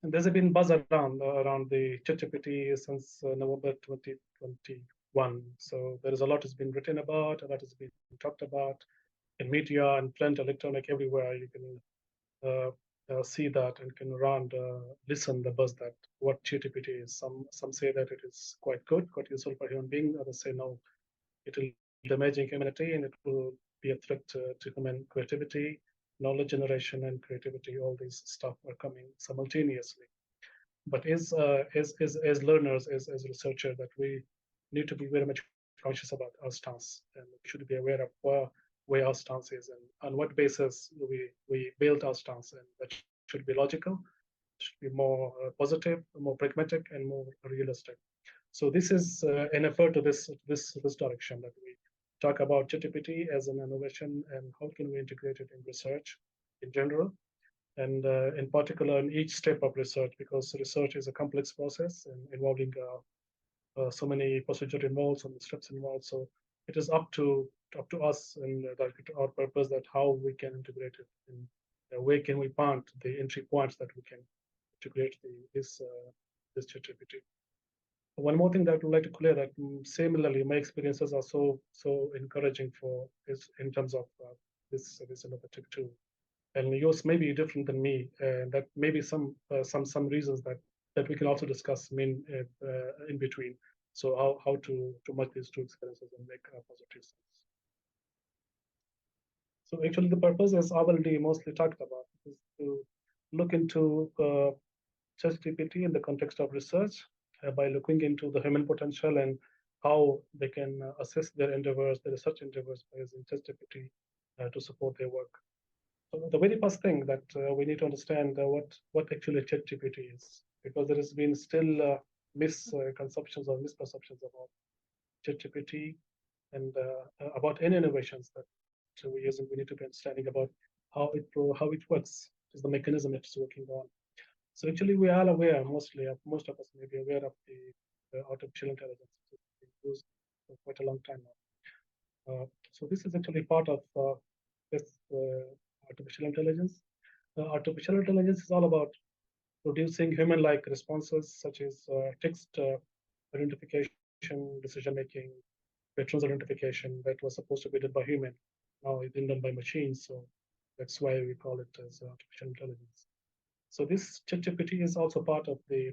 And there's been buzz around the ChatGPT since November 2021. So there is a lot has been written about, a lot has been talked about in media and print, electronic, everywhere. You can see that and can around listen the buzz that what ChatGPT is. Some say that it is quite good, quite useful for human being. Others say no, it will damage humanity and it will be a threat to human creativity, knowledge generation, and creativity. All these stuff are coming simultaneously. But as learners, as researchers, that we need to be very much conscious about our stance, and we should be aware of where our stance is and on what basis we build our stance, and that should be logical, should be more positive, more pragmatic, and more realistic. So this is an effort to this direction, that we talk about ChatGPT as an innovation and how can we integrate it in research in general, and in particular in each step of research, because research is a complex process and involving so many procedures involved, so many steps involved. So it is up to us and our purpose, that how we can integrate it and where can we find the entry points that we can integrate this ChatGPT. One more thing that I would like to clear, that similarly my experiences are so encouraging for is in terms of this innovative tool, and yours may be different than me, and that maybe some reasons that we can also discuss in between. So how to match these two experiences and make positive sense. So actually, the purpose, as already mostly talked about, is to look into ChatGPT in the context of research by looking into the human potential and how they can assess their endeavors, their research endeavors, by using ChatGPT to support their work. So the very first thing that we need to understand what actually ChatGPT is, because there has been still misconceptions or misperceptions about ChatGPT and about any innovations that we use, and we need to be understanding about how it works, is the mechanism it's working on. So actually, we are aware, most of us may be aware of the artificial intelligence, which has been used for quite a long time now. So this is actually part of this artificial intelligence. Artificial intelligence is all about producing human-like responses, such as text identification, decision-making, patterns identification that was supposed to be done by human. Now it's been done by machines, so that's why we call it as artificial intelligence. So this ChatGPT is also part of the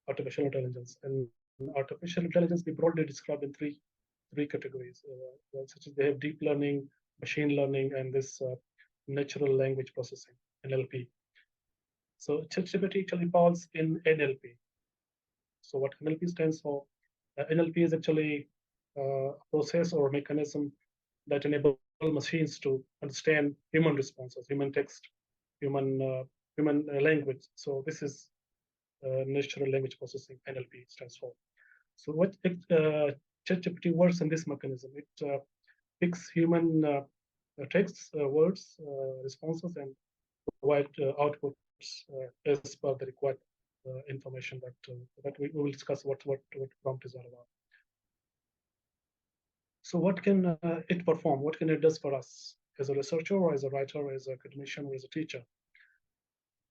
artificial intelligence. And artificial intelligence we broadly describe in three categories, such as they have deep learning, machine learning, and this natural language processing (NLP). So ChatGPT actually falls in NLP. So what NLP stands for? NLP is actually a process or a mechanism that enable machines to understand human responses, human text, human language. So this is natural language processing, NLP stands for. So what ChatGPT works in this mechanism? It picks human texts, words, responses, and provide outputs as per the required information that we will discuss what prompt is all about. So what can it perform? What can it does for us as a researcher, or as a writer, or as a academician, or as a teacher?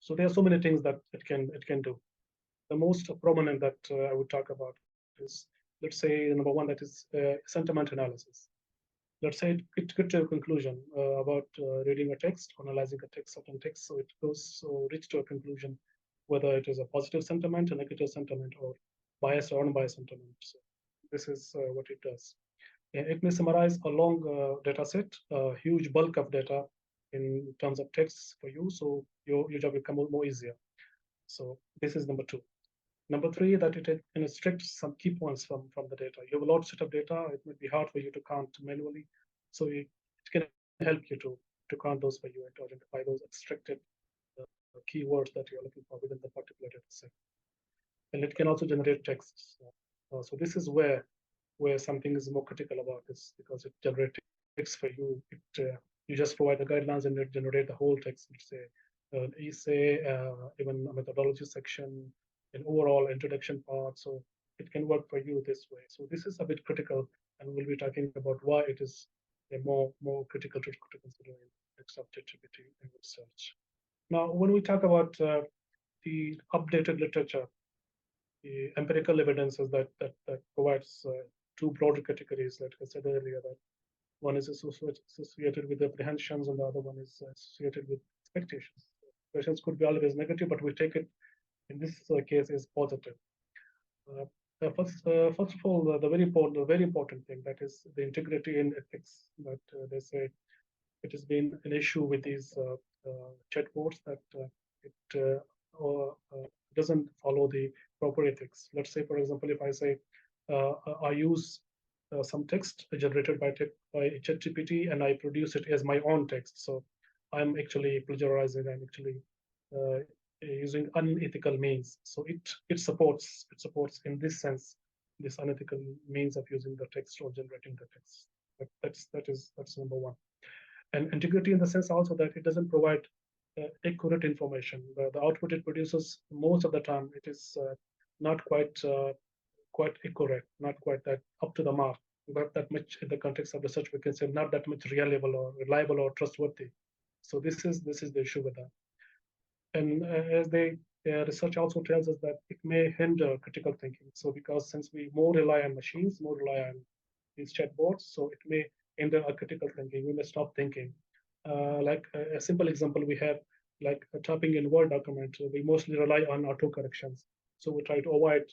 So there are so many things that it can do. The most prominent that I would talk about is, let's say, number one, that is sentiment analysis. Let's say it could to a conclusion about reading a text, analyzing a text, certain text. So it goes reach to a conclusion whether it is a positive sentiment, a negative sentiment, or biased or unbiased sentiment. So this is what it does. It may summarize a long data set, a huge bulk of data in terms of texts for you, so your job will become more easier. So this is number two. Number three, that it can extract some key points from the data. You have a large set of data. It may be hard for you to count manually, so it can help you to count those for you and to identify those extracted keywords that you're looking for within the particular data set. And it can also generate texts. So this is where something is more critical about this, because it generates text for you. You just provide the guidelines and it generates the whole text. Let's say an essay, even a methodology section, an overall introduction part. So it can work for you this way. So this is a bit critical, and we'll be talking about why it is a more critical to consider in text of ChatGPT and research. Now, when we talk about the updated literature, the empirical evidences that provides two broader categories, like I said earlier, that one is associated with apprehensions and the other one is associated with expectations. Expectations could be always negative, but we take it in this case as positive. Uh, first of all, the very important thing, that is the integrity in ethics. That they say it has been an issue with these chatbots that it doesn't follow the proper ethics. Let's say, for example, if I say I use some text generated by ChatGPT and I produce it as my own text, so I'm actually plagiarizing. I'm actually uh, using unethical means. So it supports in this sense this unethical means of using the text or generating the text. That's number one. And integrity in the sense also that it doesn't provide accurate information. The output it produces most of the time it is not quite accurate, not quite that up to the mark, not that much in the context of research we can say not that much reliable or trustworthy. So this is the issue with that. And as they research also tells us that it may hinder critical thinking. So because since we more rely on machines, more rely on these chatbots, so it may hinder our critical thinking. We may stop thinking. Like a simple example we have, like typing in Word document, we mostly rely on auto corrections. So we try to avoid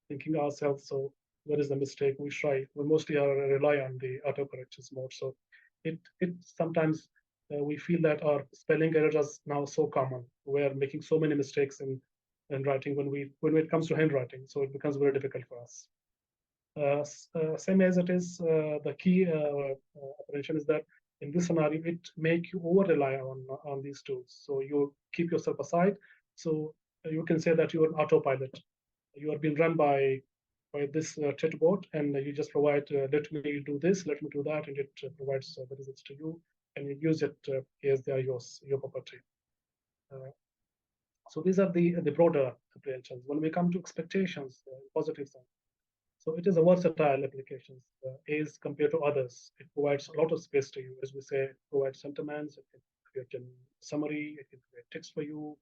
thinking ourselves. So where is the mistake? We mostly rely on the auto corrections mode. So it sometimes we feel that our spelling errors are now so common. We're making so many mistakes in writing when it comes to handwriting. So it becomes very difficult for us. Same as it is the key operation is that in this scenario it make you over rely on these tools. So you keep yourself aside. So you can say that you are an autopilot. You are being run by this chatbot, and you just provide let me do this, let me do that, and it provides the results to you, and you use it as they are your property. Uh, so these are the broader apprehensions. When we come to expectations, positive side. So it is a versatile application as compared to others. It provides a lot of space to you. As we say, it provides sentiments, it can create a summary, it can create text for you,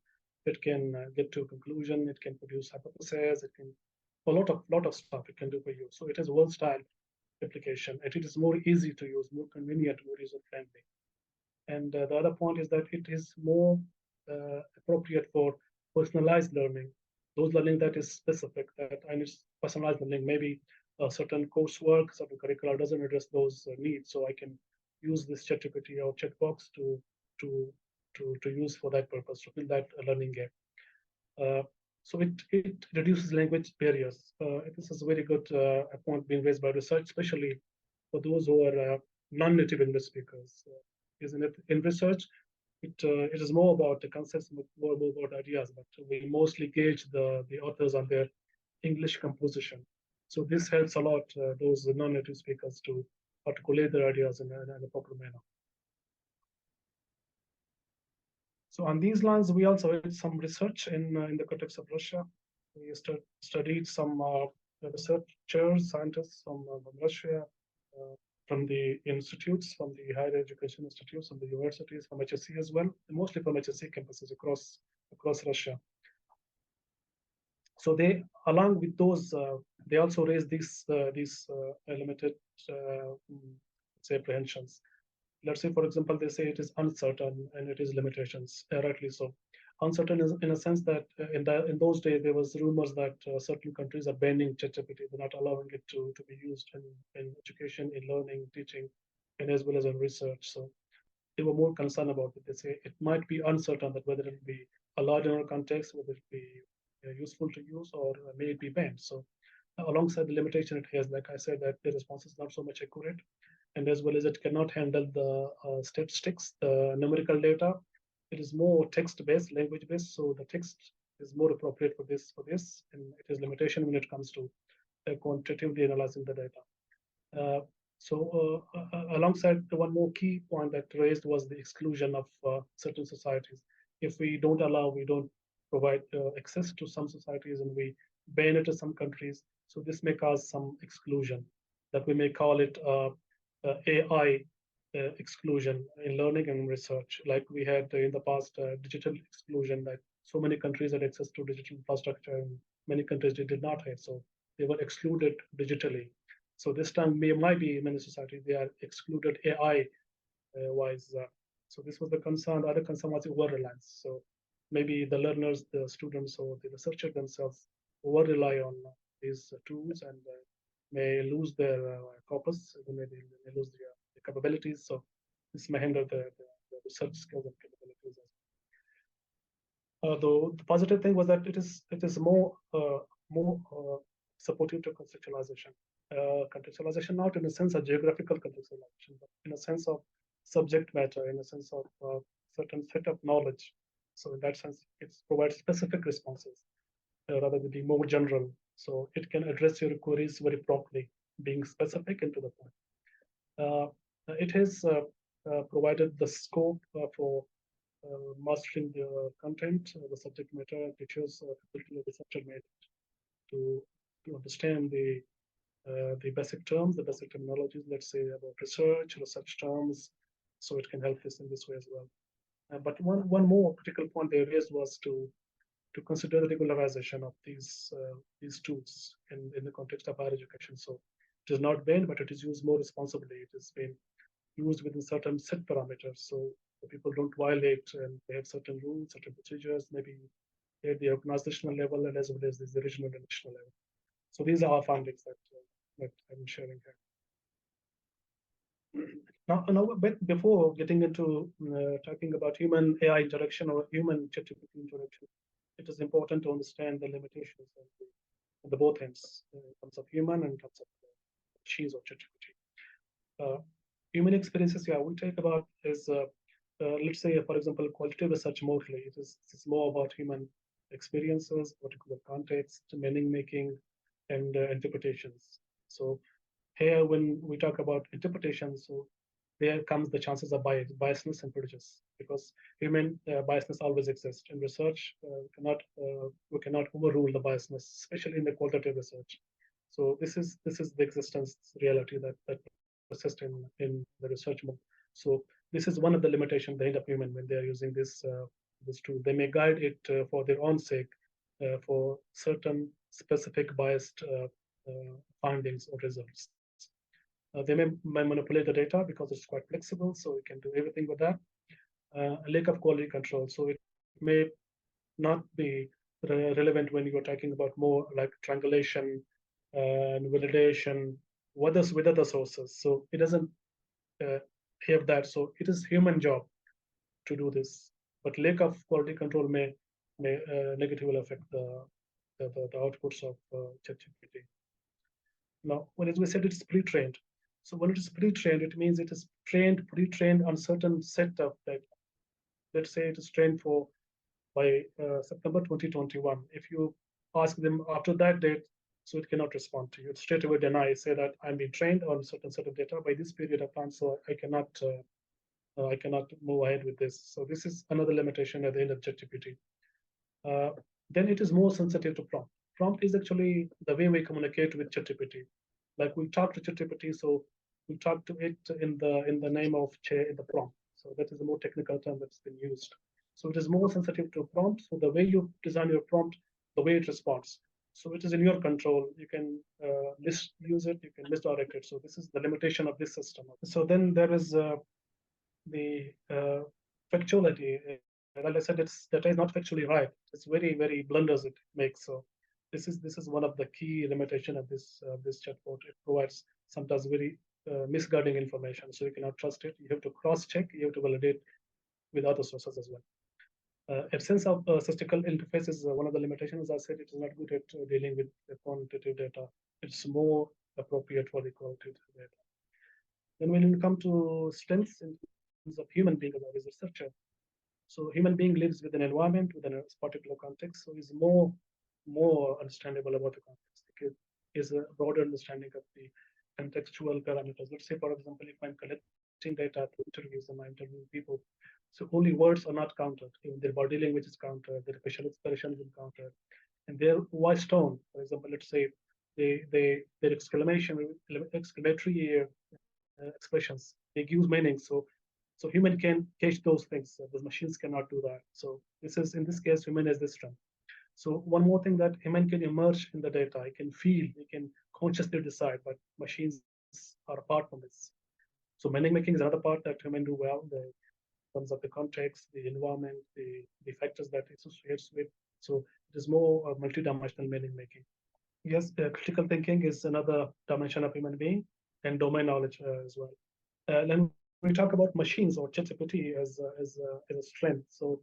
it can get to a conclusion, it can produce hypotheses, it can a lot of stuff it can do for you. So it is a versatile application, and it is more easy to use, more convenient, more user friendly. And the other point is that it is more appropriate for personalized learning. Those learning that is specific, that I need personalized learning. Maybe a certain coursework, certain curricula doesn't address those needs. So I can use this ChatGPT or chatbox to to use for that purpose, to fill that learning gap. Uh, so it reduces language barriers. This is a very good point being raised by research, especially for those who are non-native English speakers. Isn't it? In research, it is more about the concepts, more about ideas, but we mostly gauge the authors on their English composition. So this helps a lot those non-native speakers to articulate their ideas in a proper manner. So on these lines, we also did some research in the context of Russia. We studied some researchers, scientists from Russia, from the institutes, from the higher education institutes, from the universities, from HSC as well, and mostly from HSC campuses across Russia. So they, along with those, they also raised these limited, say, apprehensions. Let's say, for example, they say it is uncertain and it is limitations, rightly so. Uncertain is in a sense that in those days there was rumors that certain countries are banning ChatGPT. They're not allowing it to be used in education, in learning, teaching, and as well as in research. So they were more concerned about it. They say it might be uncertain that whether it will be allowed in our context, whether it be useful to use, or may it be banned. So alongside the limitation it has, like I said, that the response is not so much accurate, and as well as it cannot handle the statistics, the numerical data. It is more text-based, language-based, so the text is more appropriate for this, and it has limitation when it comes to quantitatively analyzing the data. Uh, so alongside the one more key point that raised was the exclusion of certain societies. If we don't allow, we don't provide access to some societies, and we ban it to some countries, so this may cause some exclusion, that we may call it AI exclusion in learning and research, like we had in the past digital exclusion, that so many countries had access to digital infrastructure, and many countries did not have. So they were excluded digitally. So this time, might be many societies they are excluded AI wise. So this was the concern. The other concern was over reliance. So maybe the learners, the students, or the researchers themselves over rely on these tools and may lose their corpus, they lose their capabilities. So this may hinder the research skills and capabilities. Though the positive thing was that it is more supportive to contextualization. Contextualization not in a sense of geographical contextualization, but in a sense of subject matter, in a sense of certain set of knowledge. So in that sense, it provides specific responses rather than being more general. So it can address your queries very promptly, being specific and to the point. It has provided the scope for mastering the content, the subject matter, teachers, particularly researcher made to understand the basic terms, the basic terminologies, let's say about research terms, so it can help this in this way as well. But one more critical point they raised was to consider the regularization of these tools in the context of higher education. So it is not banned, but it is used more responsibly. It has been used within certain set parameters. So the people don't violate and they have certain rules, certain procedures, maybe at the organizational level and as well as the regional and national level. So these are our findings that I'm sharing here. Now, but before getting into talking about human AI interaction or human ChatGPT interaction, it is important to understand the limitations of the both ends in terms of human and in terms of machines or ChatGPT. Human experiences, yeah, we talk about is let's say, for example, qualitative research mostly. It's more about human experiences, particular context, meaning making, and interpretations. So here, when we talk about interpretation, so there comes the chances of biasness and prejudice, because human biasness always exists in research. We cannot overrule the biasness, especially in the qualitative research. So this is the existence reality that persist in the research mode. So this is one of the limitations they end up human when they're using this tool. They may guide it for their own sake, for certain specific biased findings or results. They may manipulate the data because it's quite flexible, so we can do everything with that. A lack of quality control, so it may not be relevant when you're talking about more like triangulation and validation with other sources. So it doesn't have that. So it is human job to do this, but lack of quality control may negatively affect the outputs of ChatGPT. Now, when we said it's pre-trained, so when it is pre-trained, it means it is pre-trained on certain set of data. Let's say it is trained for by September 2021. If you ask them after that date, so it cannot respond to you. It straight away deny, say that I'm being trained on certain set of data by this period of time, so I cannot move ahead with this. So this is another limitation at the end of ChatGPT. Then it is more sensitive to prompt. Prompt is actually the way we communicate with ChatGPT. Like we talk to ChatGPT, so we talk to it in the name of in the prompt. So that is a more technical term that's been used. So it is more sensitive to prompt. So the way you design your prompt, the way it responds. So it is in your control. You can misuse it, you can misdirect it. So this is the limitation of this system. So then there is the factuality. Well, I said data is not factually right. It's very blunders it makes. So this is one of the key limitation of this chatbot. It provides sometimes very misguiding information, so you cannot trust it. You have to cross check. You have to validate with other sources as well. Absence of statistical interface is one of the limitations. As I said, it is not good at dealing with the quantitative data. It's more appropriate for the qualitative data. Then when you come to strengths in terms of human being as a researcher, so human being lives with an environment, within a particular context, so is more understandable about the context. It is a broader understanding of the contextual parameters. Let's say, for example, if I'm collecting data to interviews and I interview people, so only words are not counted. Even their body language is counted, their facial expression is counted, and their voice tone. For example, let's say their exclamatory expressions, they use meaning. So So human can catch those things. The machines cannot do that. So in this case, human has this strength. So one more thing that human can emerge in the data, he can feel, he can consciously decide, but machines are apart from this. So meaning making is another part that human do well. In terms of the context, the environment, the factors that it associates with. So it is more multidimensional meaning making. Yes, critical thinking is another dimension of human being, and domain knowledge as well. Then we talk about machines or ChatGPT as a strength. So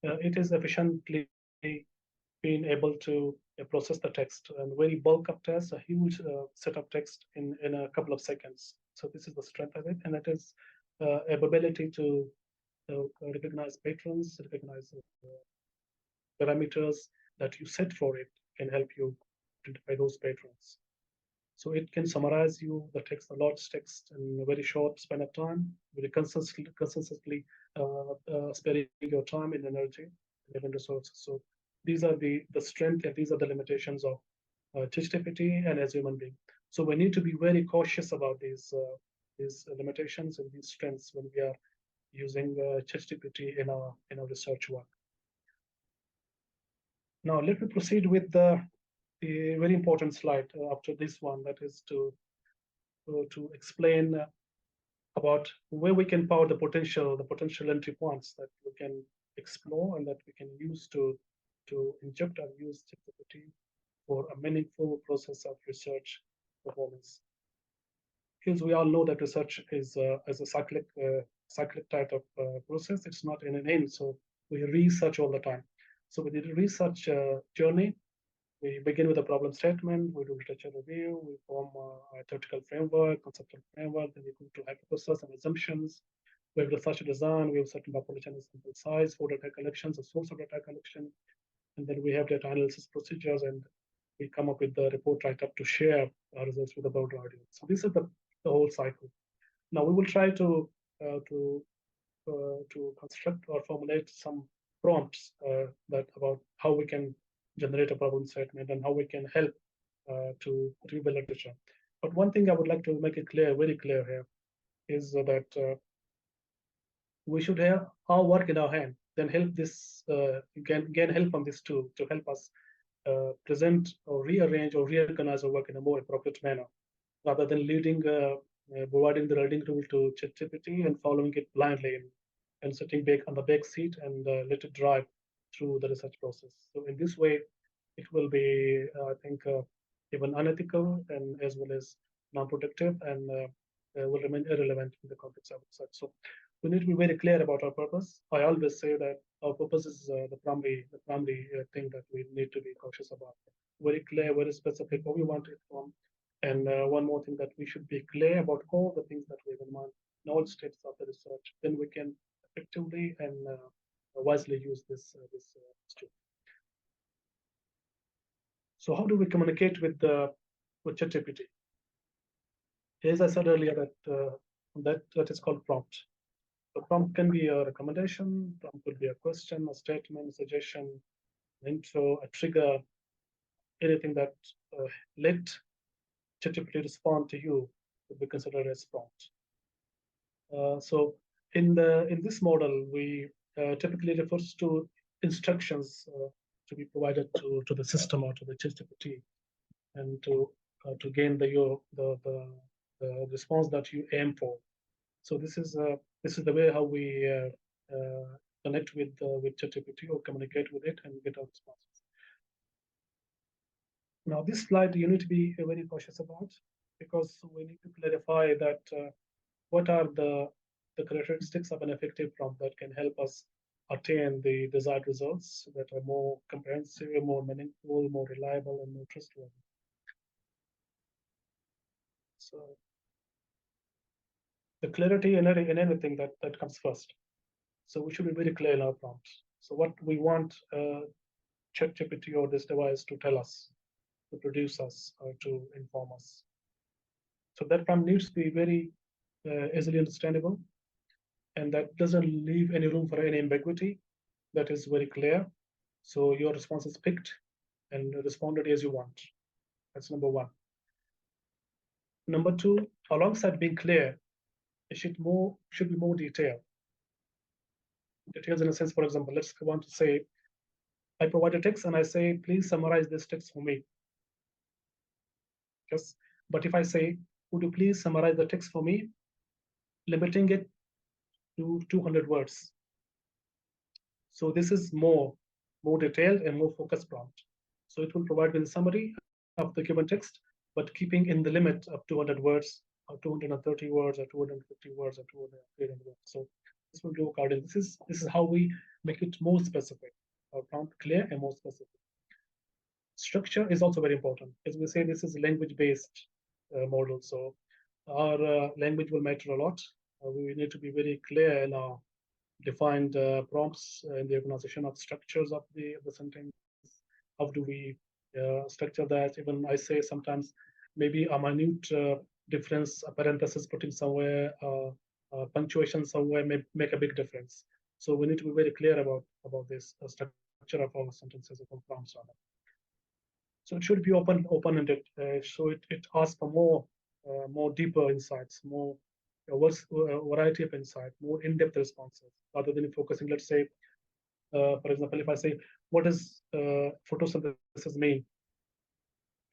it is efficiently being able to process the text and very bulk of text, a huge set of text in a couple of seconds. So this is the strength of it, and it is ability to recognize patterns, recognize parameters that you set for it can help you identify those patterns. So it can summarize you the text, a large text in a very short span of time, very consistently sparing your time and energy and even resources. So these are the strength and these are the limitations of ChatGPT and as human being. So we need to be very cautious about these limitations and these strengths when we are using ChatGPT in our research work. Now let me proceed with the very important slide after this one, that is to explain about where we can power the potential entry points that we can explore and that we can use to inject and use ChatGPT for a meaningful process of research performance. Because we all know that research is a cyclic type of process. It's not in an end, so we research all the time. So with the research journey, we begin with a problem statement, we do literature review, we form a theoretical framework, conceptual framework, then we go to hypothesis and assumptions. We have research design, we have certain population and sample size for data collections, a source of data collection, and then we have data analysis procedures, and we come up with the report write-up to share our results with the broader audience. So this is the whole cycle. Now we will try to construct or formulate some prompts that about how we can generate a problem statement and how we can help to review literature. But one thing I would like to make it clear, very clear here, is that we should have our work in our hand, then help this, gain help from this tool to help us present or rearrange or reorganize our work in a more appropriate manner, rather than providing the reading tool to ChatGPT and following it blindly and sitting back on the back seat and let it drive through the research process. So in this way, it will be, I think, even unethical and as well as non-productive and will remain irrelevant in the context of research. So we need to be very clear about our purpose. I always say that our purpose is the primary thing that we need to be cautious about. Very clear, very specific, what we want it from. And one more thing, that we should be clear about all the things that we have in mind in all steps of the research. Then we can effectively and wisely use this tool. So how do we communicate with ChatGPT? As I said earlier, that is called prompt. The prompt can be a recommendation, prompt could be a question, a statement, a suggestion, an intro, a trigger, anything that let ChatGPT respond to you would be considered as prompt. So in this model, we typically refers to instructions to be provided to the system or to the ChatGPT, and to gain the response that you aim for. So this is the way how we connect with ChatGPT or communicate with it and get our responses. Now this slide you need to be very cautious about, because we need to clarify that what are the characteristics of an effective prompt that can help us attain the desired results that are more comprehensive, more meaningful, more reliable, and more trustworthy. So the clarity in everything that comes first. So we should be very clear in our prompts. So what we want ChatGPT or this device to tell us, to produce us, or to inform us. So that prompt needs to be very easily understandable, and that doesn't leave any room for any ambiguity. That is very clear. So your response is picked and responded as you want. That's number one. Number two, alongside being clear, it should be more detailed. details in a sense. For example, let's want to say, I provide a text and I say, please summarize this text for me. Yes. But if I say, would you please summarize the text for me, limiting it to 200 words. So this is more detailed and more focused prompt. So it will provide with a summary of the given text, but keeping in the limit of 200 words or 230 words or 250 words or 200 words. So this will do according. This is how we make it more specific. Our prompt clear and more specific. Structure is also very important. As we say, this is a language-based model. So our language will matter a lot. We need to be very clear in our defined prompts in the organization of structures of the sentence. How do we structure that? Even I say sometimes maybe a minute difference, a parenthesis putting somewhere, punctuation somewhere may make a big difference. So we need to be very clear about this structure of our sentences and prompts on it. So it should be open-ended. So it asks for more deeper insights, more variety of insight, more in-depth responses, rather than focusing. Let's say, for example, if I say, what does photosynthesis mean?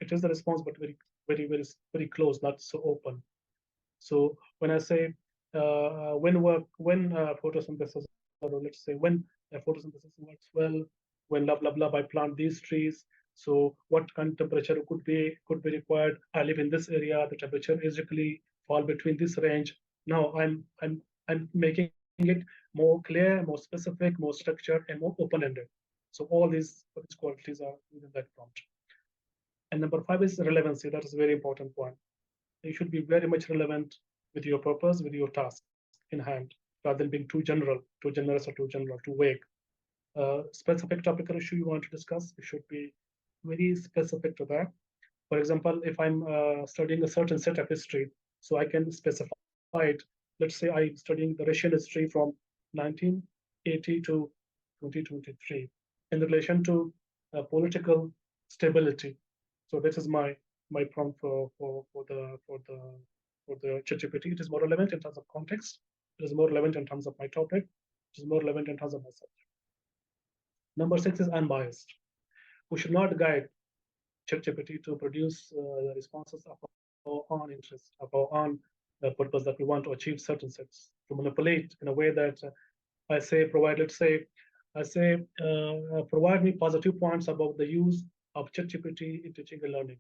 It is the response, but very close, not so open. So when I say when photosynthesis, or let's say when photosynthesis works well, when blah blah blah, I plant these trees. So what kind of temperature could be required? I live in this area. The temperature is usually fall between this range. Now I'm making it more clear, more specific, more structured, and more open-ended. So all these qualities are within that prompt. And number 5 is relevancy. That is a very important point. You should be very much relevant with your purpose, with your task in hand, rather than being too general, too generous, or too general, too vague. Specific topic or issue you want to discuss, you should be very specific to that. For example, if I'm studying a certain set of history, so I can specify it. Let's say I'm studying the Russian history from 1980 to 2023 in relation to political stability. So this is my prompt for the ChatGPT. It is more relevant in terms of context. It is more relevant in terms of my topic. It is more relevant in terms of my subject. Number 6 is unbiased. We should not guide ChatGPT to produce the responses of our own interest, of our own purpose that we want to achieve certain sets, to manipulate in a way that I say provide. Let's say I say provide me positive points about the use of ChatGPT in teaching and learning,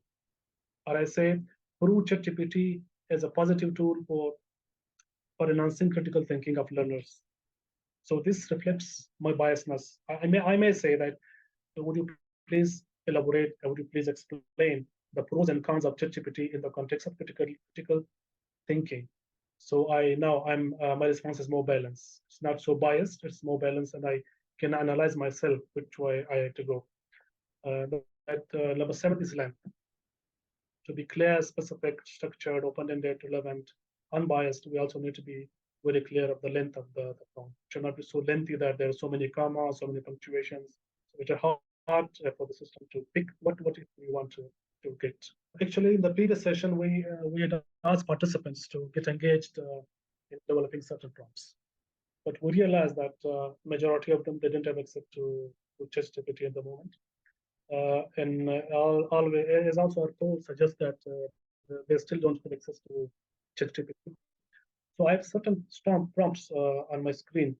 or I say prove ChatGPT as a positive tool for enhancing critical thinking of learners. So this reflects my biasness. I may say that, would you please elaborate, would you please explain the pros and cons of ChatGPT in the context of critical thinking? So my response is more balanced. It's not so biased, it's more balanced, and I can analyze myself which way I had to go. Number 7 is length. To be clear, specific, structured, open-ended, relevant, unbiased, we also need to be very clear of the length of the prompt. It should not be so lengthy that there are so many commas, so many punctuations, which are hard for the system to pick what we want to get. Actually, in the previous session, we had asked participants to get engaged in developing certain prompts, but we realized that majority of them, they didn't have access to ChatGPT at the moment. And always, as also our polls suggest that they still don't have access to ChatGPT. So I have certain strong prompts on my screen.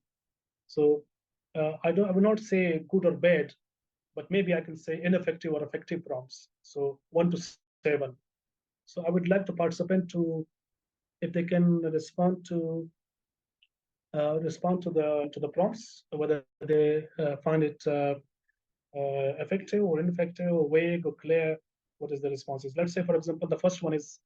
So I will not say good or bad, but maybe I can say ineffective or effective prompts. So 1 to 7. So I would like the participant to, if they can respond to the prompts, whether they find it effective or ineffective or vague or clear. What is the responses? Let's say, for example, the first one is,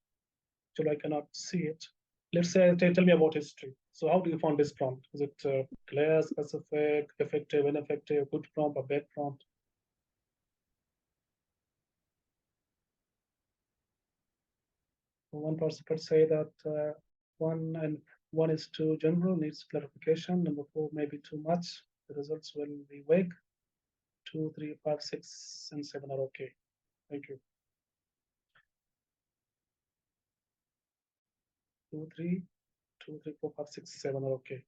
actually I cannot see it. Let's say, tell me about history. So how do you find this prompt? Is it clear, specific, effective, ineffective, good prompt, or bad prompt? One person could say that 1 is too general, needs clarification. Number 4 may be too much. The results will be vague. 2, 3, 5, 6, and 7 are okay. Thank you. 2, 3, 2, 3, 4, 5, 6, 7 are okay.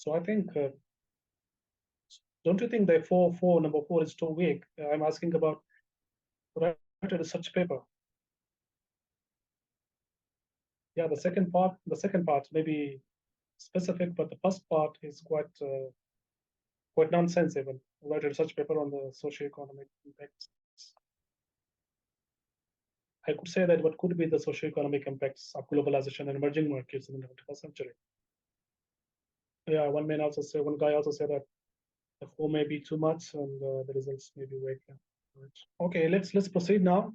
So I think, don't you think the number four is too weak? I'm asking about write a research paper. Yeah, the second part may be specific, but the first part is quite nonsense even. Write a research paper on the socio-economic impacts. I could say that what could be the socio-economic impacts of globalization and emerging markets in the 21st century. Yeah, one guy also said that the four may be too much and the results may be weak. Yeah. Right. Okay, let's proceed now.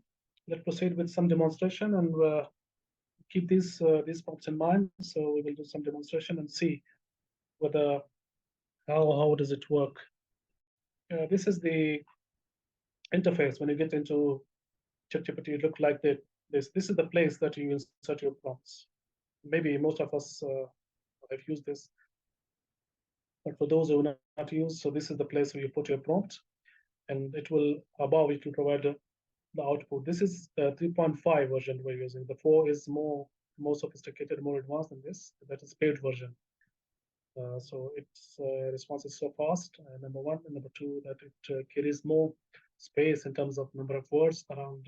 Let's proceed with some demonstration and keep these points in mind. So we will do some demonstration and see whether how does it work. This is the interface when you get into ChatGPT. It look like that. This is the place that you insert your prompts. Maybe most of us have used this, but for those who not use, so this is the place where you put your prompt, and it will above it will provide the output. This is 3.5 version we're using. The 4 is more sophisticated, more advanced than this. That is paid version. So its response is so fast. Number one, and number two, that it carries more space in terms of number of words, around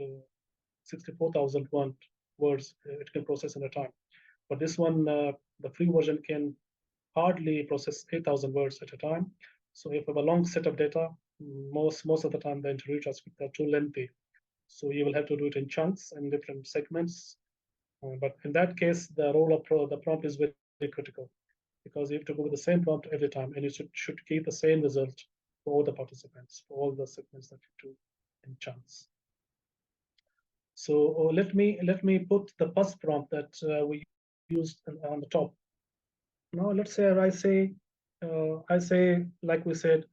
64,001 words it can process in a time. But this one, the free version can hardly process 8,000 words at a time. So if you have a long set of data, most of the time the interview transcripts are too lengthy. So you will have to do it in chunks and different segments. But in that case, the role of the prompt is very, very critical, because you have to go with the same prompt every time, and you should keep the same result for all the participants, for all the segments that you do in chunks. So let me put the first prompt that we used on the top. Now let's say I say, like we said,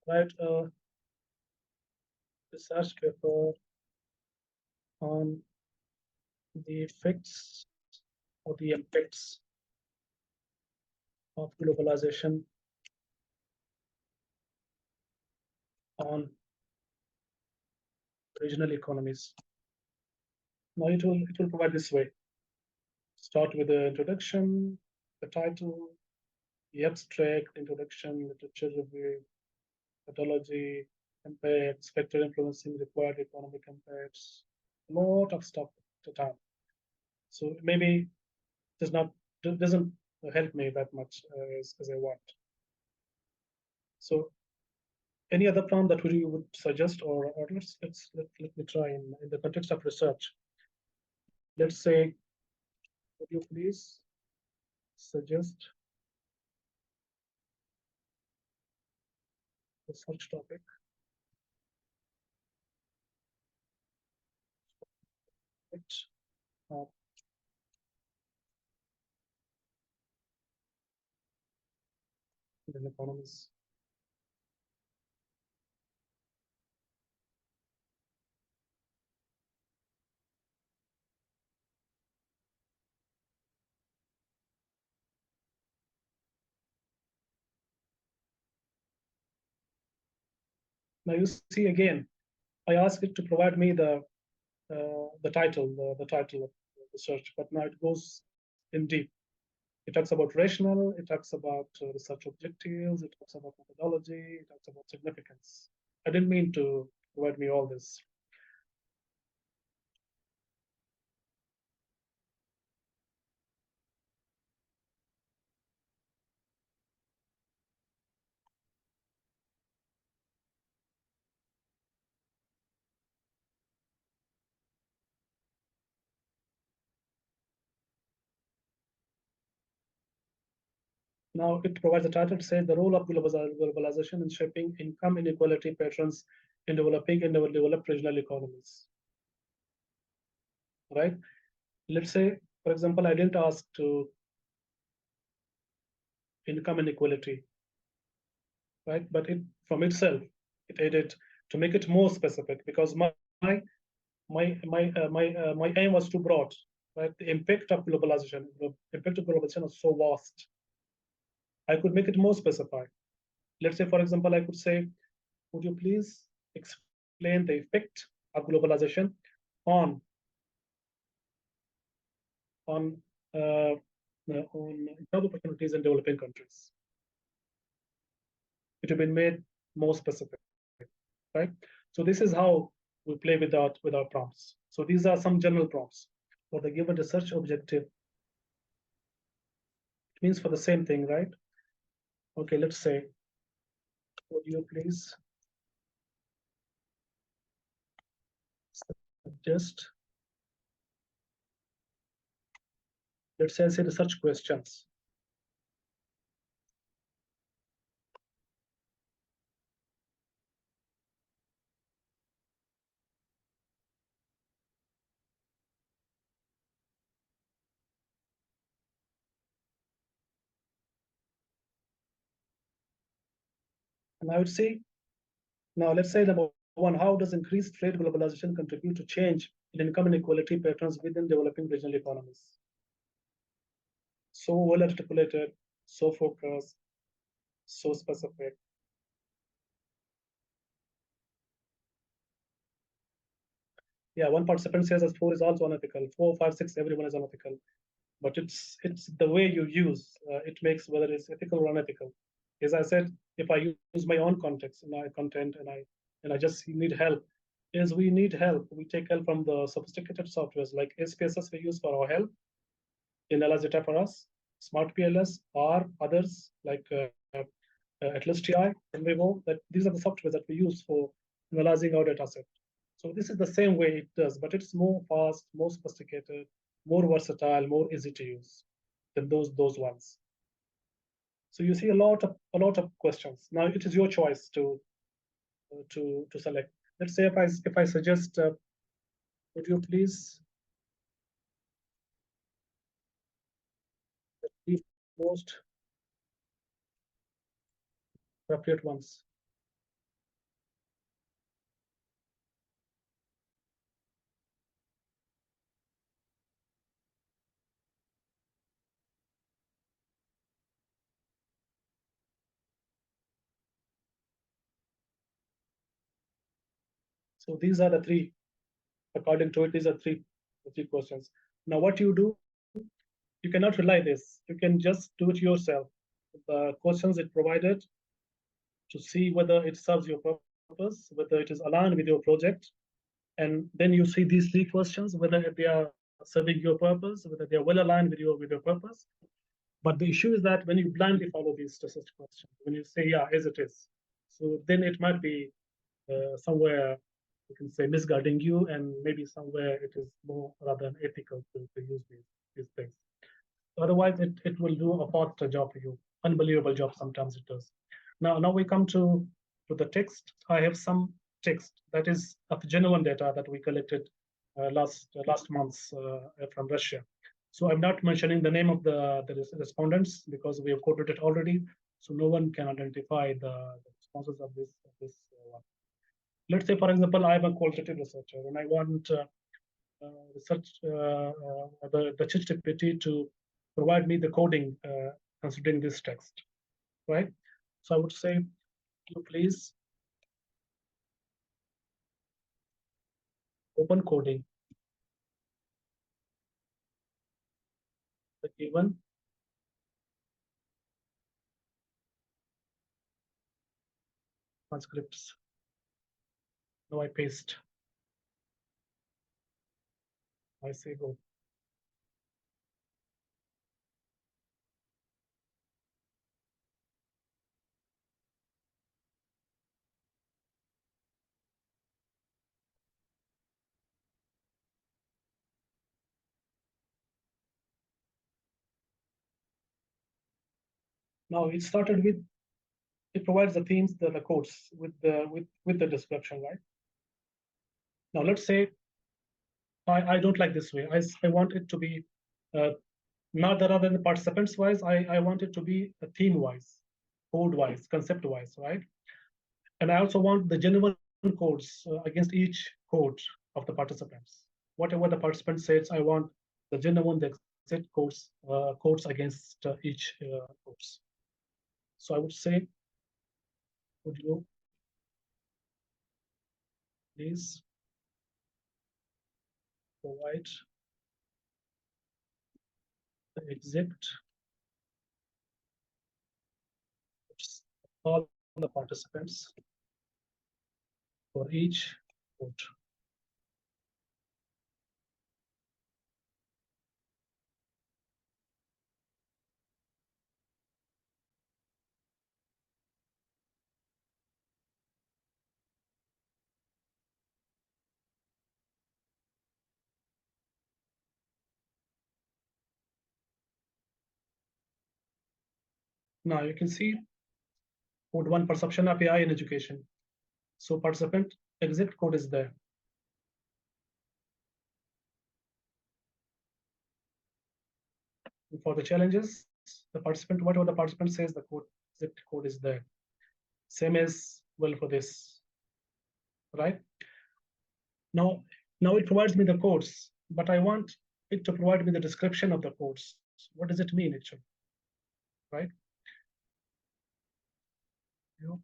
write a research paper on the effects or the impacts of globalization on regional economies. Now it will provide this way. Start with the introduction, the title, the abstract, introduction, literature review, methodology, impacts, factor influencing required economic impacts, a lot of stuff at a time. So maybe doesn't help me that much as I want. So any other prompt that you would suggest, or let me try in the context of research. Let's say, would you please suggest a search topic? Uh, in economies. Now you see again, I asked it to provide me the title, the title of the search, but now it goes in deep. It talks about rational, it talks about research objectives, it talks about methodology, it talks about significance. I didn't mean to provide me all this. Now it provides a title to say the role of globalization in shaping income inequality patterns in developing and developed regional economies. Right? Let's say, for example, I didn't ask to income inequality, right? But it from itself, it added to make it more specific, because my aim was too broad, right? The impact of globalization, is so vast. I could make it more specified. Let's say, for example, I could say, would you please explain the effect of globalization on on uh, on job opportunities in developing countries? it will be made more specific, right? So this is how we play with our prompts. So these are some general prompts. For the given research objective, it means for the same thing, right? Okay, let's say, would you please suggest, let's say research questions. And I would say, now let's say number one, how does increased trade globalization contribute to change in income inequality patterns within developing regional economies? So well articulated, so focused, so specific. Yeah, one participant says that 4 is also unethical. 4, 5, 6, everyone is unethical. But it's the way you use it makes whether it's ethical or unethical. As I said, if I use my own context in my content and I just need help, is we need help. We take help from the sophisticated softwares like SPSS we use for our help, analyze data for us, Smart PLS, or others like Atlas TI, and Vivo. That these are the softwares that we use for analyzing our data set. So this is the same way it does, but it's more fast, more sophisticated, more versatile, more easy to use than those ones. So you see a lot of questions. Now it is your choice to select. Let's say if I suggest, would you please the most appropriate ones. So these are the three. According to it, these are the three questions. Now what you do, you cannot rely this. You can just do it yourself. The questions it provided to see whether it serves your purpose, whether it is aligned with your project, and then you see these three questions, whether they are serving your purpose, whether they are well aligned with your purpose. But the issue is that when you blindly follow these research questions, when you say, yeah, as it is, so then it might be somewhere you can say misguiding you, and maybe somewhere it is more rather unethical to use these things. Otherwise, it will do a faster job for you. Unbelievable job sometimes it does. Now we come to the text. I have some text that is of genuine data that we collected last month from Russia. So I'm not mentioning the name of the respondents because we have quoted it already. So no one can identify the responses of this one. Let's say, for example, I'm a qualitative researcher and I want research the ChatGPT to provide me the coding considering this text, right? So I would say, you please open coding the given transcripts. Now I paste. I say go. Now it started with, it provides the themes, the codes with the description, right? Now let's say I don't like this way. I want it to be uh, not rather than participants wise. I want it to be a theme wise, code wise, concept wise, right? And I also want the genuine codes against each code of the participants. Whatever the participant says, I want the genuine, the exact codes against each codes. So I would say, would you please provide the exact the participants for each code. Now you can see code 1 perception of AI in education. So participant exit code is there. For the challenges, the participant, whatever the participant says, the code exit code is there. Same as well for this, right? Now, now it provides me the codes, but I want it to provide me the description of the codes. What does it mean actually, right? You know,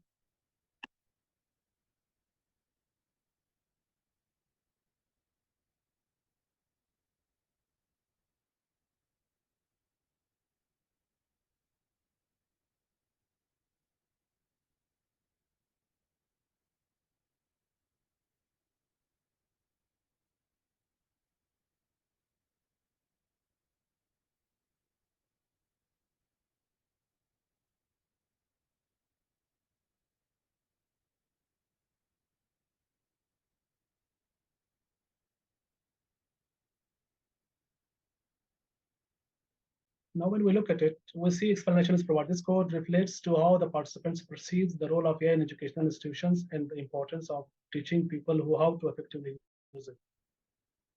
now when we look at it, we see explanation is provided. This code reflects to how the participants perceive the role of AI in educational institutions and the importance of teaching people who how to effectively use it.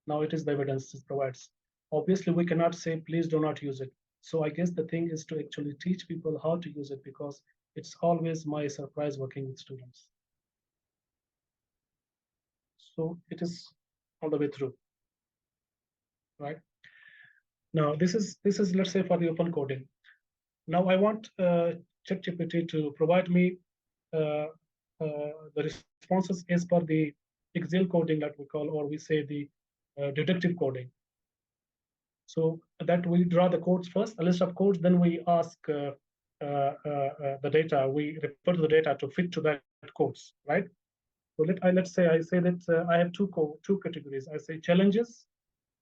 Now it is the evidence it provides. Obviously, we cannot say, please do not use it. So I guess the thing is to actually teach people how to use it because it's always my surprise working with students. So it is all the way through, right? Now this is let's say for the open coding. Now I want ChatGPT to provide me uh, the responses as per the Excel coding that we call, or we say the deductive coding. So that we draw the codes first, a list of codes, then we ask the data, we refer to the data to fit to that codes, right? So let's say I say that I have two categories. I say challenges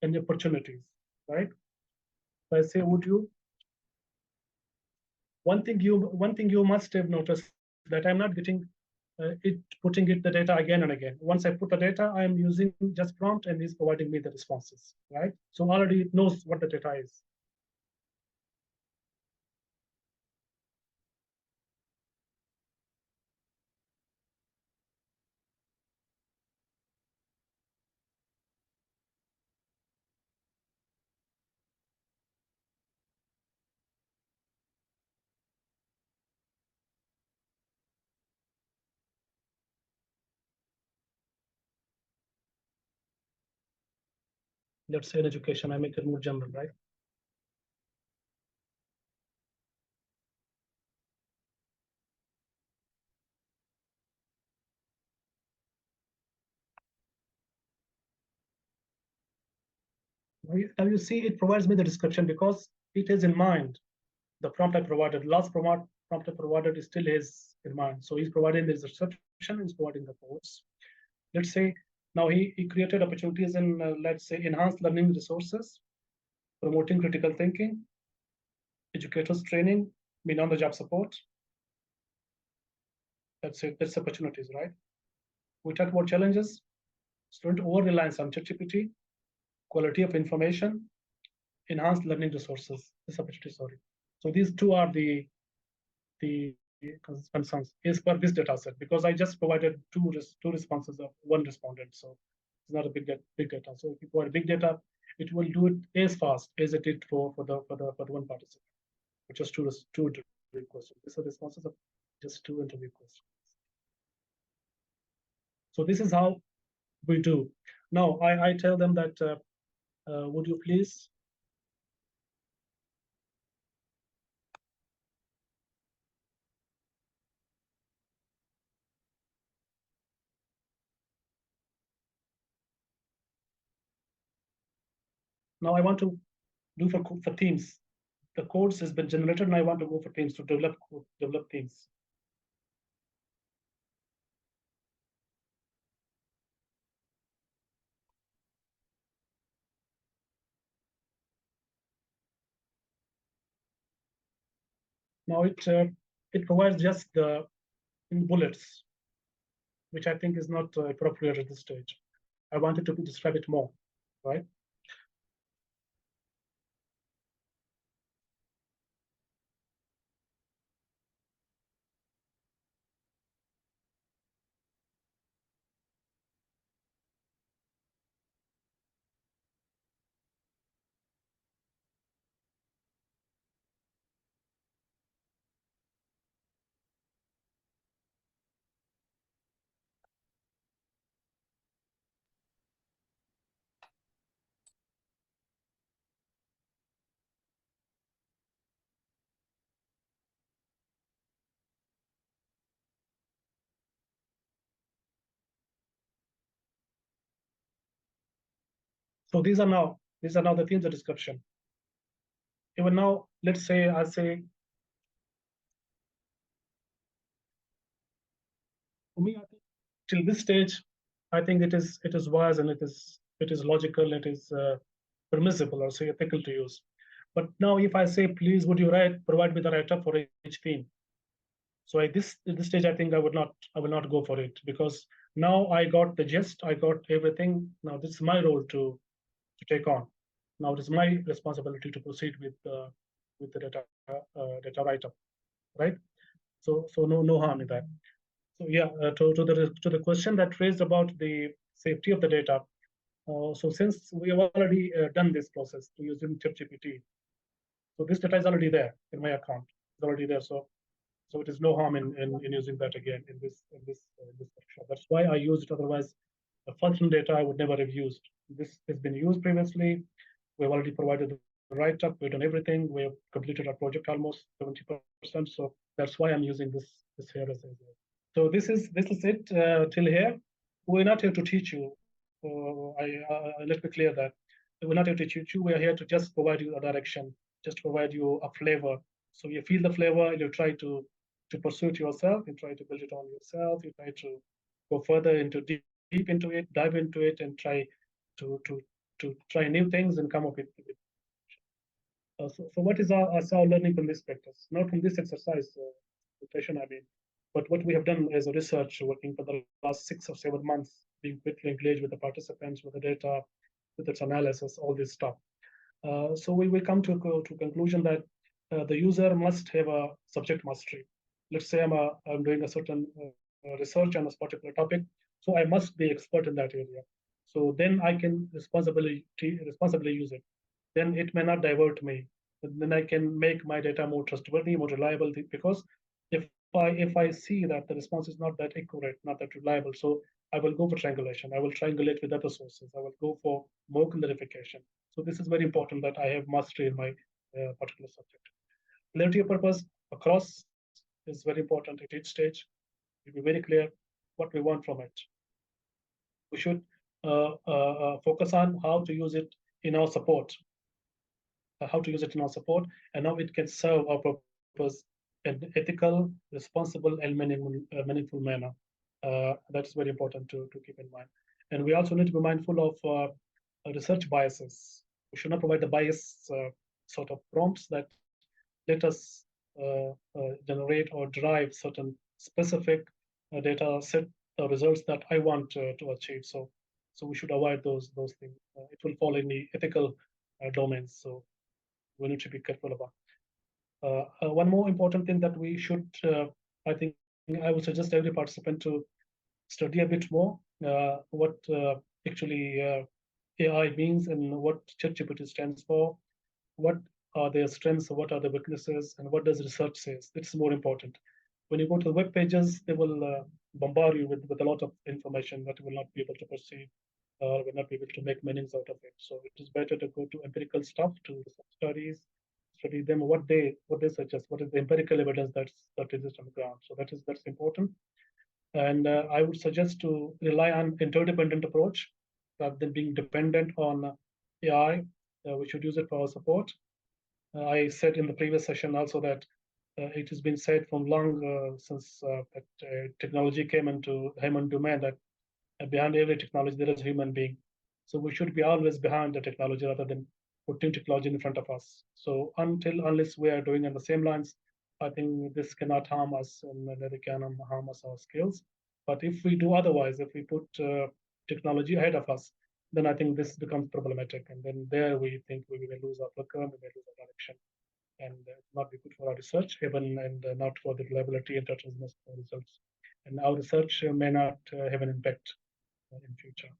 and opportunities, right? So I say, would you one thing you must have noticed that I'm not getting it putting it the data again and again. Once I put the data, I'm using just prompt and it's providing me the responses, right? So already it knows what the data is. Let's say in education, I make it more general, right? Now you see it provides me the description because it is in mind. The prompt I provided, last prompt I provided is still is in mind. So he's providing the description, he's providing the codes. Let's say now he created opportunities in, let's say, enhanced learning resources, promoting critical thinking, educators training, mean on the job support. That's it, that's opportunities, right? We talk about challenges, student over reliance on ChatGPT, quality of information, enhanced learning resources. This opportunity, sorry. So these two are the concerns is per this data set because I just provided two responses of one respondent. So it's not a big data. So if you provide big data, it will do it as fast as it did for the one participant, which was two interview questions. These are responses of just two interview questions. So this is how we do. Now I tell them that would you please now I want to do for teams. The codes has been generated and I want to go for teams to develop teams. Now it provides just the bullets, which I think is not appropriate at this stage. I wanted to describe it more, right? So these are now the themes of discussion. Even now, let's say I say, for me, I think till this stage, I think it is wise and it is logical, it is permissible or say ethical to use. But now, if I say, please, would you provide me the write-up for each theme? So at this stage, I think I will not go for it, because now I got the gist, I got everything. Now this is my role to take on. Now it is my responsibility to proceed with the data write-up, right? So no harm in that. So yeah, to the question that raised about the safety of the data. So since we have already done this process to using ChatGPT, so this data is already there in my account. It's already there. So it is no harm in using that again in this workshop. That's why I used it. Otherwise, the functional data I would never have used. This has been used previously. We've already provided the write-up. We've done everything. We have completed our project almost 70%. So that's why I'm using this here as a. So this is it till here. We're not here to teach you. Let me clear that we're not here to teach you. We are here to just provide you a direction, just provide you a flavor. So you feel the flavor, you try to pursue it yourself, you try to build it on yourself, you try to go further into deep into it, dive into it, and try to try new things and come up with. So what is our learning from this practice? Not from this exercise session, I mean, but what we have done as a research, working for the last 6 or 7 months, being quickly engaged with the participants, with the data, with its analysis, all this stuff. So we come to conclusion that the user must have a subject mastery. Let's say I'm doing a certain research on a particular topic, so I must be expert in that area. So then I can responsibly use it. Then it may not divert me. Then I can make my data more trustworthy, more reliable. Because if I see that the response is not that accurate, not that reliable, so I will go for triangulation. I will triangulate with other sources. I will go for more clarification. So this is very important that I have mastery in my particular subject. Clarity of purpose across is very important at each stage. To be very clear what we want from it. We should focus on how to use it in our support, and how it can serve our purpose in an ethical, responsible, and meaningful manner. That's very important to keep in mind. And we also need to be mindful of research biases. We should not provide the bias sort of prompts that let us generate or derive certain specific data set results that I want to achieve. So we should avoid those things. It will fall in the ethical domains. So we need to be careful about. One more important thing that we should, I think, I would suggest every participant to study a bit more what actually AI means and what ChatGPT stands for, what are their strengths, what are the weaknesses, and what does research says. It's more important. When you go to the web pages, they will bombard you with a lot of information that you will not be able to perceive, will not be able to make meanings out of it. So it is better to go to empirical stuff, to studies, study them, what they suggest, what is the empirical evidence that exists on the ground. So that's important. And I would suggest to rely on interdependent approach rather than being dependent on AI. We should use it for our support. I said in the previous session also that it has been said from long since that technology came into the human domain that behind every technology there is a human being. So we should be always behind the technology rather than putting technology in front of us. So unless we are doing on the same lines, I think this cannot harm us, and neither can harm us our skills. But if we do otherwise, if we put technology ahead of us, then I think this becomes problematic. And then there we think we may lose our focus, we may lose our direction, and not be good for our research, even and not for the reliability and trustworthiness of our results. And our research may not have an impact in future.